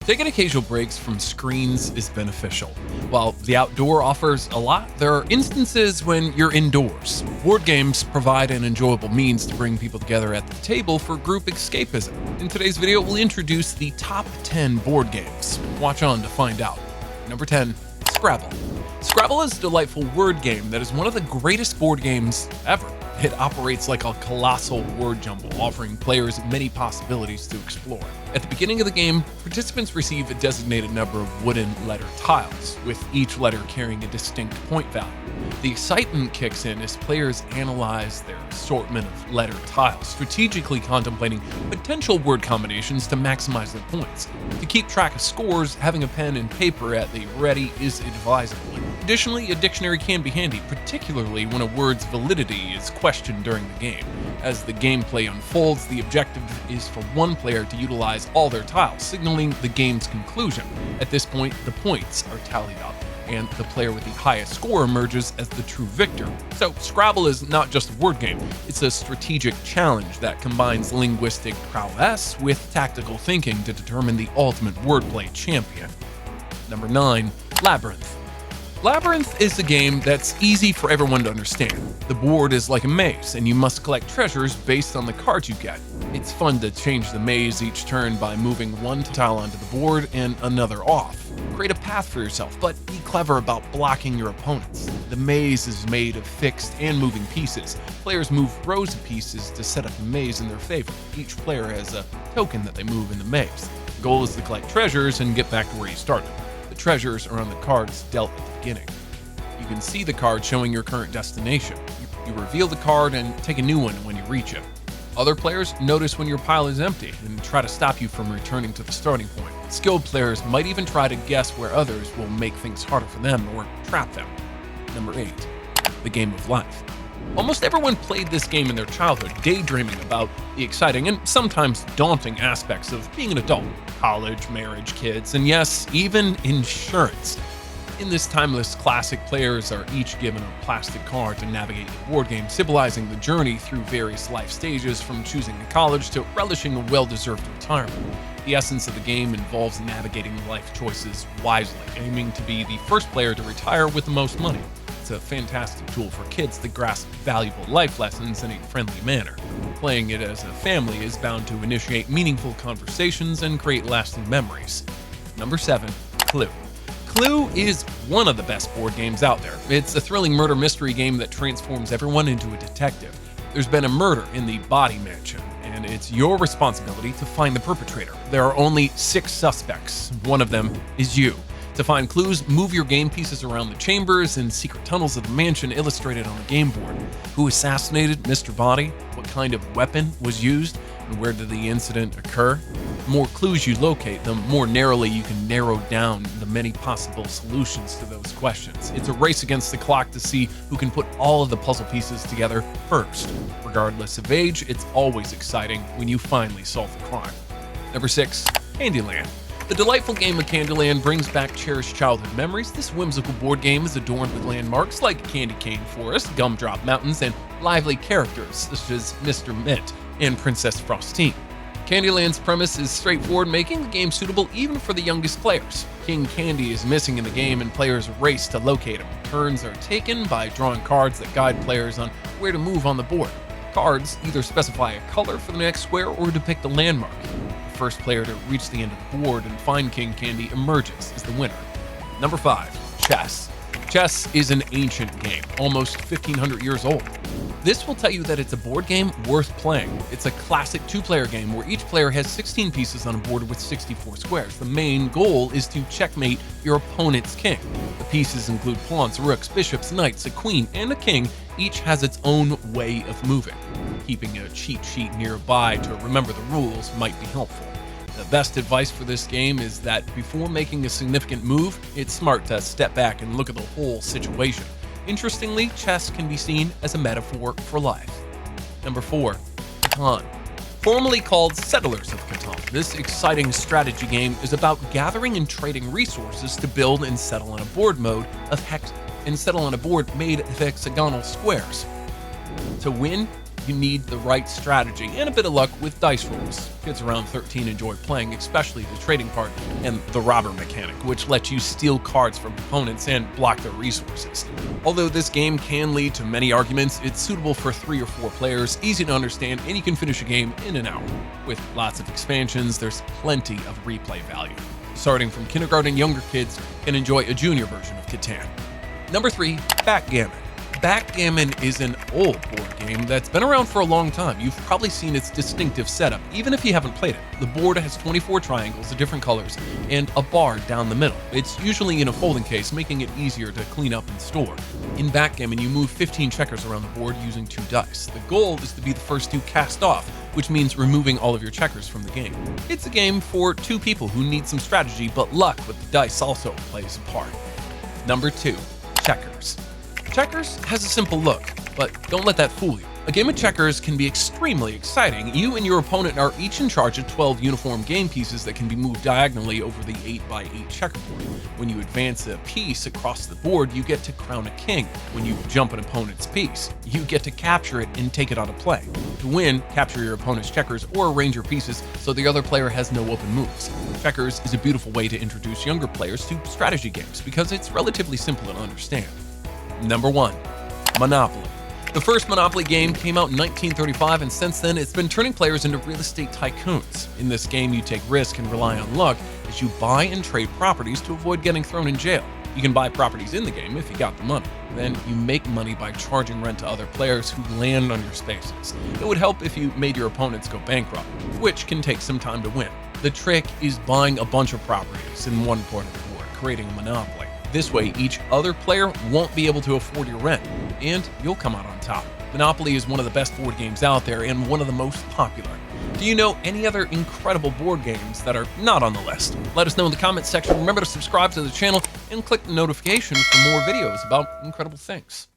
Taking occasional breaks from screens is beneficial. While the outdoor offers a lot, there are instances when you're indoors. Board games provide an enjoyable means to bring people together at the table for group escapism. In today's video, we'll introduce the top 10 board games. Watch on to find out. Number 10, Scrabble. Scrabble is a delightful word game that is one of the greatest board games ever. It operates like a colossal word jumble, offering players many possibilities to explore. At the beginning of the game, participants receive a designated number of wooden letter tiles, with each letter carrying a distinct point value. The excitement kicks in as players analyze their assortment of letter tiles, strategically contemplating potential word combinations to maximize their points. To keep track of scores, having a pen and paper at the ready is advisable. Additionally, a dictionary can be handy, particularly when a word's validity is questioned during the game. As the gameplay unfolds, the objective is for one player to utilize all their tiles, signaling the game's conclusion. At this point, the points are tallied up, and the player with the highest score emerges as the true victor. So, Scrabble is not just a word game, it's a strategic challenge that combines linguistic prowess with tactical thinking to determine the ultimate wordplay champion. Number 9, Labyrinth. Labyrinth is a game that's easy for everyone to understand. The board is like a maze, and you must collect treasures based on the cards you get. It's fun to change the maze each turn by moving one tile onto the board and another off. Create a path for yourself, but be clever about blocking your opponents. The maze is made of fixed and moving pieces. Players move rows of pieces to set up the maze in their favor. Each player has a token that they move in the maze. The goal is to collect treasures and get back to where you started. The treasures are on the cards dealt at the beginning. You can see the card showing your current destination. You reveal the card and take a new one when you reach it. Other players notice when your pile is empty and try to stop you from returning to the starting point. Skilled players might even try to guess where others will make things harder for them or trap them. Number 8, the Game of Life. Almost everyone played this game in their childhood, daydreaming about the exciting and sometimes daunting aspects of being an adult. College, marriage, kids, and yes, even insurance. In this timeless classic, players are each given a plastic card to navigate the board game, symbolizing the journey through various life stages from choosing a college to relishing a well-deserved retirement. The essence of the game involves navigating life choices wisely, aiming to be the first player to retire with the most money. It's a fantastic tool for kids to grasp valuable life lessons in a friendly manner. Playing it as a family is bound to initiate meaningful conversations and create lasting memories. Number 7, Clue. Clue is one of the best board games out there. It's a thrilling murder mystery game that transforms everyone into a detective. There's been a murder in the Body Mansion, and it's your responsibility to find the perpetrator. There are only 6 suspects. One of them is you. To find clues, move your game pieces around the chambers and secret tunnels of the mansion illustrated on the game board. Who assassinated Mr. Body? What kind of weapon was used? And where did the incident occur? The more clues you locate, the more narrowly you can narrow down the many possible solutions to those questions. It's a race against the clock to see who can put all of the puzzle pieces together first. Regardless of age, it's always exciting when you finally solve the crime. Number 6, Candyland. The delightful game of Candyland brings back cherished childhood memories. This whimsical board game is adorned with landmarks like Candy Cane Forest, Gumdrop Mountains, and lively characters such as Mr. Mint and Princess Frostine. Candyland's premise is straightforward, making the game suitable even for the youngest players. King Candy is missing in the game and players race to locate him. Turns are taken by drawing cards that guide players on where to move on the board. Cards either specify a color for the next square or depict a landmark. The first player to reach the end of the board and find King Candy emerges as the winner. Number 5, Chess. Chess is an ancient game, almost 1,500 years old. This will tell you that it's a board game worth playing. It's a classic 2-player game where each player has 16 pieces on a board with 64 squares. The main goal is to checkmate your opponent's king. The pieces include pawns, rooks, bishops, knights, a queen, and a king. Each has its own way of moving. Keeping a cheat sheet nearby to remember the rules might be helpful. The best advice for this game is that before making a significant move, it's smart to step back and look at the whole situation. Interestingly, chess can be seen as a metaphor for life. Number 4, Catan. Formerly called Settlers of Catan, this exciting strategy game is about gathering and trading resources to build and settle on a board made of hexagonal squares. To win, You need the right strategy and a bit of luck with dice rolls. Kids around 13 enjoy playing, especially the trading part and the robber mechanic, which lets you steal cards from opponents and block their resources. Although this game can lead to many arguments, it's suitable for 3 or 4 players, easy to understand, and you can finish a game in an hour. With lots of expansions, there's plenty of replay value. Starting from kindergarten, younger kids can enjoy a junior version of Catan. Number 3, Backgammon. Backgammon is an old board game that's been around for a long time. You've probably seen its distinctive setup, even if you haven't played it. The board has 24 triangles of different colors and a bar down the middle. It's usually in a folding case, making it easier to clean up and store. In Backgammon, you move 15 checkers around the board using 2 dice. The goal is to be the first to cast off, which means removing all of your checkers from the game. It's a game for 2 people who need some strategy, but luck with the dice also plays a part. Number 2, Checkers. Checkers has a simple look, but don't let that fool you. A game of checkers can be extremely exciting. You and your opponent are each in charge of 12 uniform game pieces that can be moved diagonally over the 8x8 checkerboard. When you advance a piece across the board, you get to crown a king. When you jump an opponent's piece, you get to capture it and take it out of play. To win, capture your opponent's checkers or arrange your pieces so the other player has no open moves. Checkers is a beautiful way to introduce younger players to strategy games because it's relatively simple to understand. Number 1, Monopoly. The first Monopoly game came out in 1935, and since then it's been turning players into real estate tycoons. In this game, you take risk and rely on luck as you buy and trade properties to avoid getting thrown in jail. You can buy properties in the game if you got the money. Then you make money by charging rent to other players who land on your spaces. It would help if you made your opponents go bankrupt, which can take some time to win. The trick is buying a bunch of properties in one part of the board, creating a monopoly. This way, each other player won't be able to afford your rent, and you'll come out on top. Monopoly is one of the best board games out there and one of the most popular. Do you know any other incredible board games that are not on the list? Let us know in the comments section. Remember to subscribe to the channel and click the notification for more videos about incredible things.